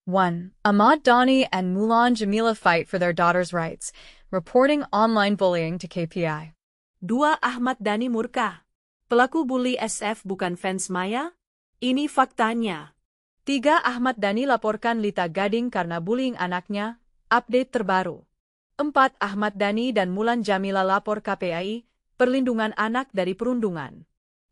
1. Ahmad Dhani and Mulan Jamila fight for their daughter's rights, reporting online bullying to KPI. 2. Ahmad Dhani murka. Pelaku bully SF bukan fans Maya? Ini faktanya. 3. Ahmad Dhani laporkan Lita Gading karena bullying anaknya. Update terbaru. 4. Ahmad Dhani dan Mulan Jamila lapor KPI, perlindungan anak dari perundungan.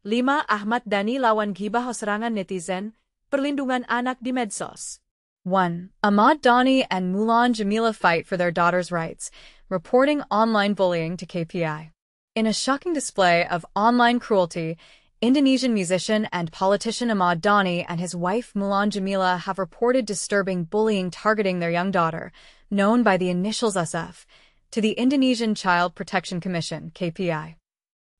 5. Ahmad Dhani lawan ghibah serangan netizen, perlindungan anak di medsos. 1. Ahmad Dhani and Mulan Jamila fight for their daughter's rights, reporting online bullying to KPI. In a shocking display of online cruelty, Indonesian musician and politician Ahmad Dhani and his wife Mulan Jamila have reported disturbing bullying targeting their young daughter, known by the initials SF, to the Indonesian Child Protection Commission, KPI.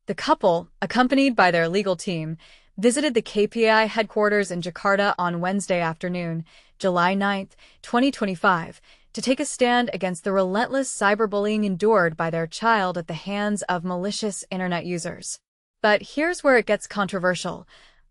The couple, accompanied by their legal team, visited the KPI headquarters in Jakarta on Wednesday afternoon, July 9, 2025, to take a stand against the relentless cyberbullying endured by their child at the hands of malicious internet users. But here's where it gets controversial.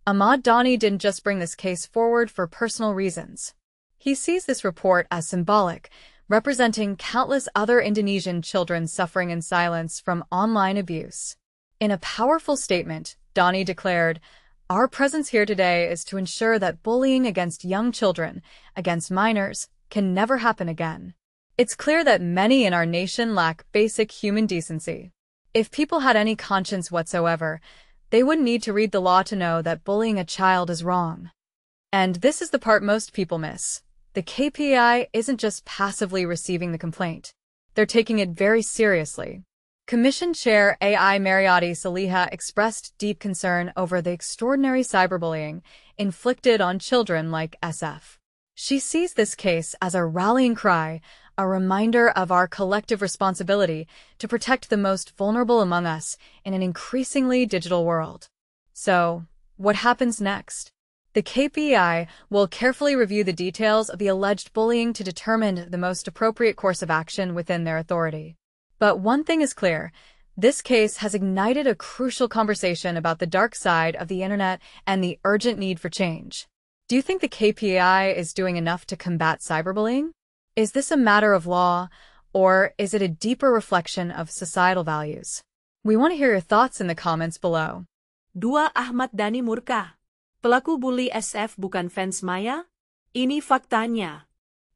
Ahmad Dhani didn't just bring this case forward for personal reasons. He sees this report as symbolic, representing countless other Indonesian children suffering in silence from online abuse. In a powerful statement, Dhani declared, "Our presence here today is to ensure that bullying against young children, against minors, can never happen again." It's clear that many in our nation lack basic human decency. If people had any conscience whatsoever, they wouldn't need to read the law to know that bullying a child is wrong. And this is the part most people miss. The KPI isn't just passively receiving the complaint. They're taking it very seriously. Commission Chair AI Mariotti Saliha expressed deep concern over the extraordinary cyberbullying inflicted on children like SF. She sees this case as a rallying cry, a reminder of our collective responsibility to protect the most vulnerable among us in an increasingly digital world. So, what happens next? The KPI will carefully review the details of the alleged bullying to determine the most appropriate course of action within their authority. But one thing is clear, this case has ignited a crucial conversation about the dark side of the internet and the urgent need for change. Do you think the KPI is doing enough to combat cyberbullying? Is this a matter of law, or is it a deeper reflection of societal values? We want to hear your thoughts in the comments below. 2. Ahmad Dhani murka. Pelaku bully SF bukan fans Maya? Ini faktanya.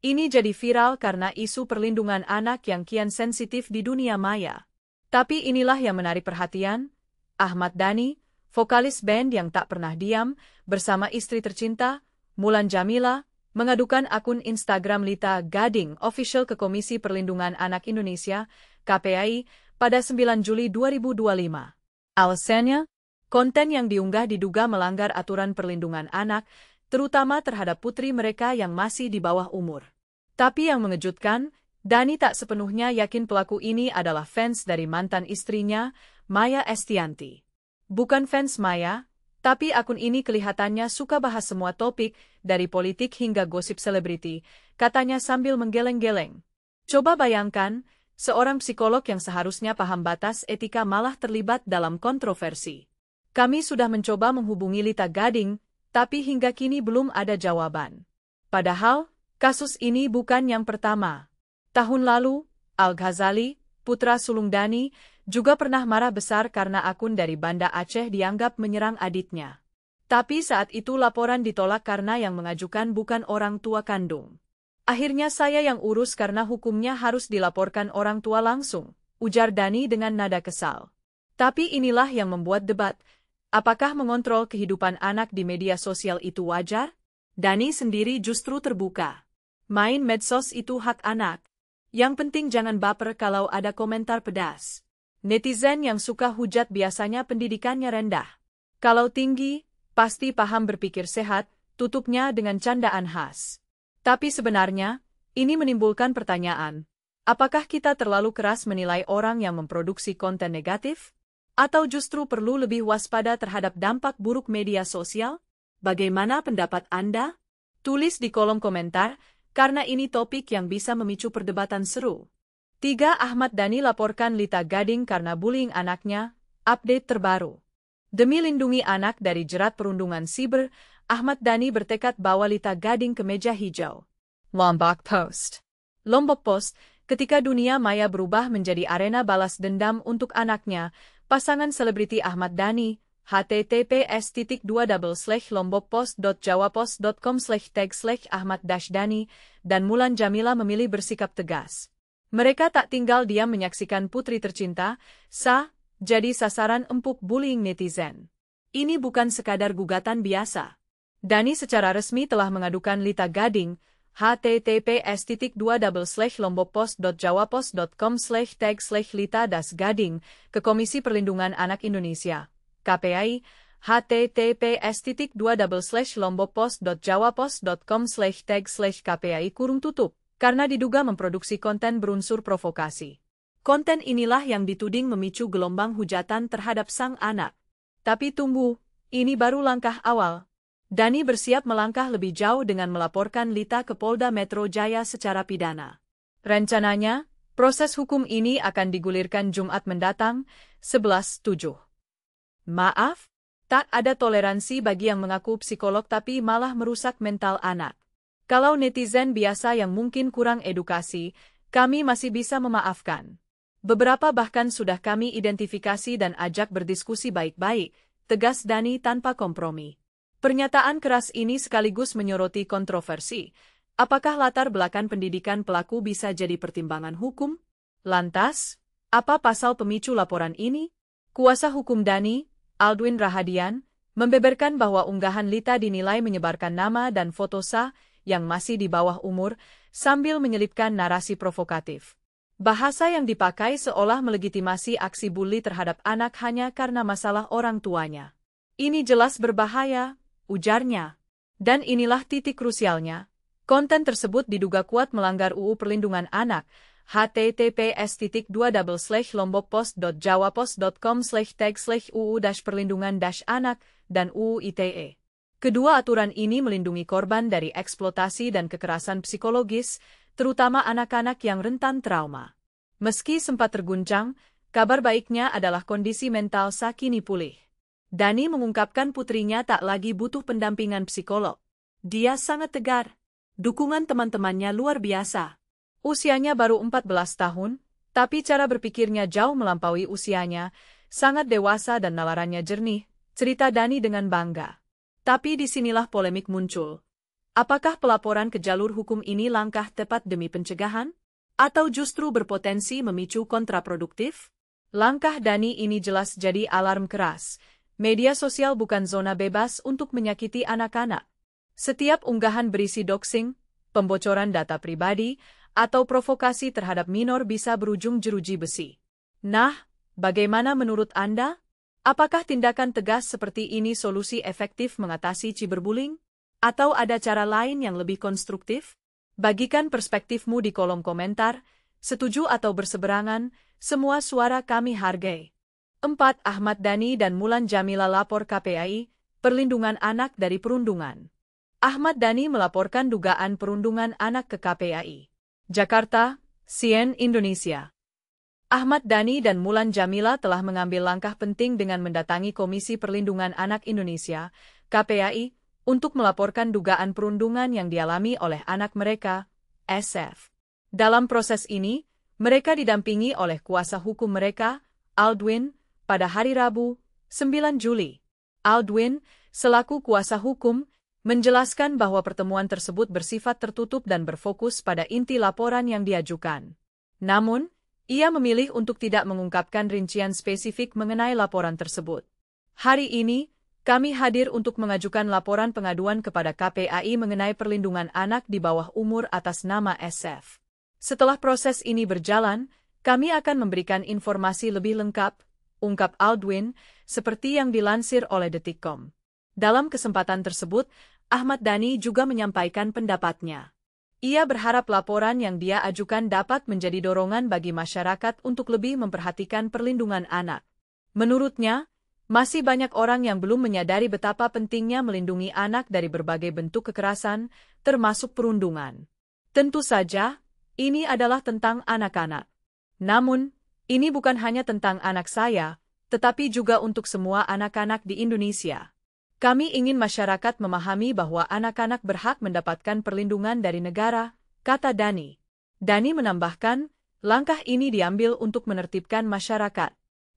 Ini jadi viral karena isu perlindungan anak yang kian sensitif di dunia maya. Tapi inilah yang menarik perhatian. Ahmad Dhani, vokalis band yang tak pernah diam, bersama istri tercinta, Mulan Jamila, mengadukan akun Instagram Lita Gading Official ke Komisi Perlindungan Anak Indonesia, KPI, pada 9 Juli 2025. Alasannya, konten yang diunggah diduga melanggar aturan perlindungan anak, terutama terhadap putri mereka yang masih di bawah umur. Tapi yang mengejutkan, Dhani tak sepenuhnya yakin pelaku ini adalah fans dari mantan istrinya, Maya Estianty. Bukan fans Maya, tapi akun ini kelihatannya suka bahas semua topik, dari politik hingga gosip selebriti, katanya sambil menggeleng-geleng. Coba bayangkan, seorang psikolog yang seharusnya paham batas etika malah terlibat dalam kontroversi. Kami sudah mencoba menghubungi Lita Gading, tapi hingga kini belum ada jawaban. Padahal, kasus ini bukan yang pertama. Tahun lalu, Al-Ghazali, putra sulung Dhani, juga pernah marah besar karena akun dari Banda Aceh dianggap menyerang adiknya. Tapi saat itu laporan ditolak karena yang mengajukan bukan orang tua kandung. Akhirnya saya yang urus karena hukumnya harus dilaporkan orang tua langsung, ujar Dhani dengan nada kesal. Tapi inilah yang membuat debat. Apakah mengontrol kehidupan anak di media sosial itu wajar? Dhani sendiri justru terbuka. Main medsos itu hak anak. Yang penting jangan baper kalau ada komentar pedas. Netizen yang suka hujat biasanya pendidikannya rendah. Kalau tinggi, pasti paham berpikir sehat, tutupnya dengan candaan khas. Tapi sebenarnya, ini menimbulkan pertanyaan. Apakah kita terlalu keras menilai orang yang memproduksi konten negatif? Atau justru perlu lebih waspada terhadap dampak buruk media sosial? Bagaimana pendapat Anda? Tulis di kolom komentar, karena ini topik yang bisa memicu perdebatan seru. 3. Ahmad Dhani laporkan Lita Gading karena bullying anaknya. Update terbaru. Demi lindungi anak dari jerat perundungan siber, Ahmad Dhani bertekad bawa Lita Gading ke meja hijau. Lombok Post. Lombok Post, ketika dunia maya berubah menjadi arena balas dendam untuk anaknya, pasangan selebriti Ahmad Dhani, https://lombokpost.jawapost.com/tag/Ahmad-Dhani, dan Mulan Jamila memilih bersikap tegas. Mereka tak tinggal diam menyaksikan putri tercinta, jadi sasaran empuk bullying netizen. Ini bukan sekadar gugatan biasa. Dhani secara resmi telah mengadukan Lita Gading, https://lombokpost.jawapost.com/tag/Lita-Gading, ke Komisi Perlindungan Anak Indonesia, KPAI, https://lombokpost.jawapost.com/tag/KPAI, karena diduga memproduksi konten berunsur provokasi. Konten inilah yang dituding memicu gelombang hujatan terhadap sang anak. Tapi tunggu, ini baru langkah awal. Dhani bersiap melangkah lebih jauh dengan melaporkan Lita ke Polda Metro Jaya secara pidana. Rencananya, proses hukum ini akan digulirkan Jumat mendatang, 11/7. Maaf, tak ada toleransi bagi yang mengaku psikolog tapi malah merusak mental anak. Kalau netizen biasa yang mungkin kurang edukasi, kami masih bisa memaafkan. Beberapa bahkan sudah kami identifikasi dan ajak berdiskusi baik-baik, tegas Dhani tanpa kompromi. Pernyataan keras ini sekaligus menyoroti kontroversi. Apakah latar belakang pendidikan pelaku bisa jadi pertimbangan hukum? Lantas, apa pasal pemicu laporan ini? Kuasa hukum Dhani, Aldwin Rahadian, membeberkan bahwa unggahan Lita dinilai menyebarkan nama dan foto yang masih di bawah umur, sambil menyelipkan narasi provokatif. Bahasa yang dipakai seolah melegitimasi aksi bully terhadap anak hanya karena masalah orang tuanya. Ini jelas berbahaya, ujarnya. Dan inilah titik krusialnya. Konten tersebut diduga kuat melanggar UU Perlindungan Anak, https://lombokpost.jawapost.com/tag/UU-Perlindungan-Anak, dan UU ITE. Kedua aturan ini melindungi korban dari eksploitasi dan kekerasan psikologis, terutama anak-anak yang rentan trauma. Meski sempat terguncang, kabar baiknya adalah kondisi mental kini pulih. Dhani mengungkapkan putrinya tak lagi butuh pendampingan psikolog. Dia sangat tegar. Dukungan teman-temannya luar biasa. Usianya baru 14 tahun, tapi cara berpikirnya jauh melampaui usianya, sangat dewasa dan nalarannya jernih, cerita Dhani dengan bangga. Tapi disinilah polemik muncul. Apakah pelaporan ke jalur hukum ini langkah tepat demi pencegahan? Atau justru berpotensi memicu kontraproduktif? Langkah Dhani ini jelas jadi alarm keras. Media sosial bukan zona bebas untuk menyakiti anak-anak. Setiap unggahan berisi doxing, pembocoran data pribadi, atau provokasi terhadap minor bisa berujung jeruji besi. Nah, bagaimana menurut Anda? Apakah tindakan tegas seperti ini solusi efektif mengatasi cyberbullying? Atau ada cara lain yang lebih konstruktif? Bagikan perspektifmu di kolom komentar, setuju atau berseberangan, semua suara kami hargai. 4. Ahmad Dhani dan Mulan Jamila lapor KPAI, perlindungan anak dari perundungan. Ahmad Dhani melaporkan dugaan perundungan anak ke KPAI. Jakarta, CNN Indonesia. Ahmad Dhani dan Mulan Jamila telah mengambil langkah penting dengan mendatangi Komisi Perlindungan Anak Indonesia, KPAI, untuk melaporkan dugaan perundungan yang dialami oleh anak mereka, SF. Dalam proses ini, mereka didampingi oleh kuasa hukum mereka, Aldwin, pada hari Rabu, 9 Juli. Aldwin, selaku kuasa hukum, menjelaskan bahwa pertemuan tersebut bersifat tertutup dan berfokus pada inti laporan yang diajukan. Namun, ia memilih untuk tidak mengungkapkan rincian spesifik mengenai laporan tersebut. Hari ini, kami hadir untuk mengajukan laporan pengaduan kepada KPAI mengenai perlindungan anak di bawah umur atas nama SF. Setelah proses ini berjalan, kami akan memberikan informasi lebih lengkap, ungkap Aldwin, seperti yang dilansir oleh Detikcom. Dalam kesempatan tersebut, Ahmad Dhani juga menyampaikan pendapatnya. Ia berharap laporan yang dia ajukan dapat menjadi dorongan bagi masyarakat untuk lebih memperhatikan perlindungan anak. Menurutnya, masih banyak orang yang belum menyadari betapa pentingnya melindungi anak dari berbagai bentuk kekerasan, termasuk perundungan. Tentu saja, ini adalah tentang anak-anak. Namun, ini bukan hanya tentang anak saya, tetapi juga untuk semua anak-anak di Indonesia. Kami ingin masyarakat memahami bahwa anak-anak berhak mendapatkan perlindungan dari negara, kata Dani. Dani menambahkan, langkah ini diambil untuk menertibkan masyarakat.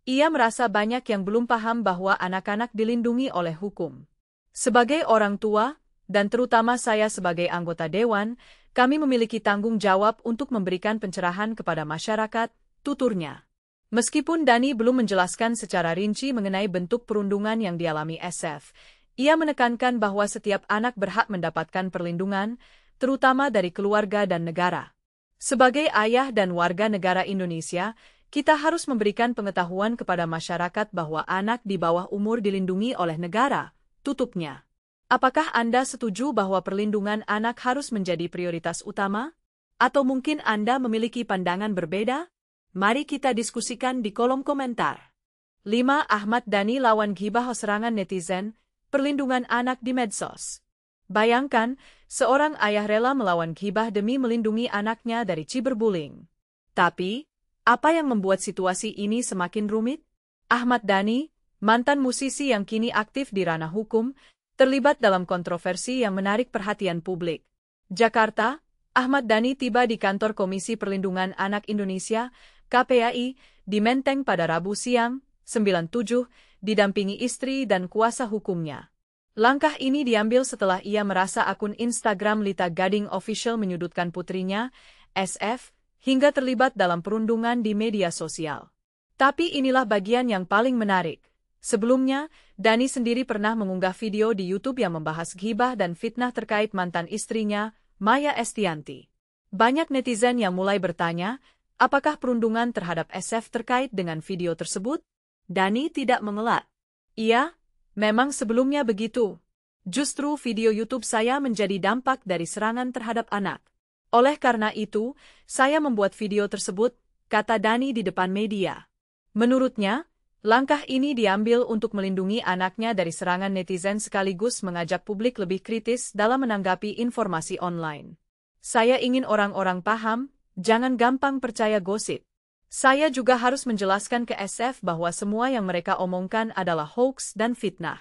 Ia merasa banyak yang belum paham bahwa anak-anak dilindungi oleh hukum. Sebagai orang tua, dan terutama saya sebagai anggota dewan, kami memiliki tanggung jawab untuk memberikan pencerahan kepada masyarakat, tuturnya. Meskipun Dani belum menjelaskan secara rinci mengenai bentuk perundungan yang dialami SF, ia menekankan bahwa setiap anak berhak mendapatkan perlindungan, terutama dari keluarga dan negara. Sebagai ayah dan warga negara Indonesia, kita harus memberikan pengetahuan kepada masyarakat bahwa anak di bawah umur dilindungi oleh negara, tutupnya. Apakah Anda setuju bahwa perlindungan anak harus menjadi prioritas utama? Atau mungkin Anda memiliki pandangan berbeda? Mari kita diskusikan di kolom komentar. 5. Ahmad Dhani lawan ghibah serangan netizen, perlindungan anak di medsos. Bayangkan, seorang ayah rela melawan ghibah demi melindungi anaknya dari cyberbullying. Tapi, apa yang membuat situasi ini semakin rumit? Ahmad Dhani, mantan musisi yang kini aktif di ranah hukum, terlibat dalam kontroversi yang menarik perhatian publik. Jakarta, Ahmad Dhani tiba di kantor Komisi Perlindungan Anak Indonesia, KPAI, di Menteng pada Rabu siang, 9/7, didampingi istri dan kuasa hukumnya. Langkah ini diambil setelah ia merasa akun Instagram Lita Gading Official menyudutkan putrinya, SF, hingga terlibat dalam perundungan di media sosial. Tapi inilah bagian yang paling menarik. Sebelumnya, Dhani sendiri pernah mengunggah video di YouTube yang membahas ghibah dan fitnah terkait mantan istrinya, Maya Estianty. Banyak netizen yang mulai bertanya, apakah perundungan terhadap SF terkait dengan video tersebut? Dhani tidak mengelak. Iya, memang sebelumnya begitu. Justru video YouTube saya menjadi dampak dari serangan terhadap anak. Oleh karena itu, saya membuat video tersebut, kata Dhani di depan media. Menurutnya, langkah ini diambil untuk melindungi anaknya dari serangan netizen sekaligus mengajak publik lebih kritis dalam menanggapi informasi online. Saya ingin orang-orang paham, jangan gampang percaya gosip. Saya juga harus menjelaskan ke SF bahwa semua yang mereka omongkan adalah hoax dan fitnah.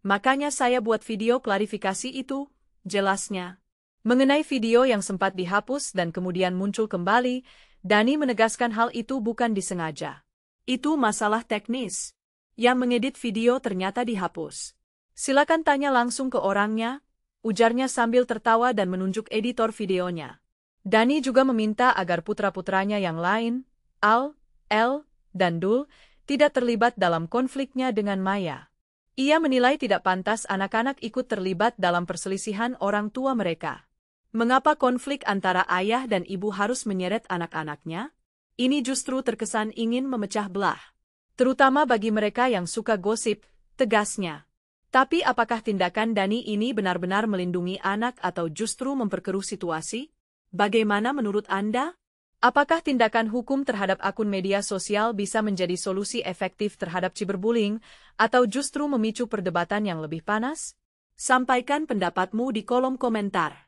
Makanya saya buat video klarifikasi itu, jelasnya. Mengenai video yang sempat dihapus dan kemudian muncul kembali, Dhani menegaskan hal itu bukan disengaja. Itu masalah teknis. Yang mengedit video ternyata dihapus. Silakan tanya langsung ke orangnya, ujarnya sambil tertawa dan menunjuk editor videonya. Dhani juga meminta agar putra-putranya yang lain, Al, El, dan Dul, tidak terlibat dalam konfliknya dengan Maya. Ia menilai tidak pantas anak-anak ikut terlibat dalam perselisihan orang tua mereka. Mengapa konflik antara ayah dan ibu harus menyeret anak-anaknya? Ini justru terkesan ingin memecah belah. Terutama bagi mereka yang suka gosip, tegasnya. Tapi apakah tindakan Dhani ini benar-benar melindungi anak atau justru memperkeruh situasi? Bagaimana menurut Anda? Apakah tindakan hukum terhadap akun media sosial bisa menjadi solusi efektif terhadap cyberbullying, atau justru memicu perdebatan yang lebih panas? Sampaikan pendapatmu di kolom komentar.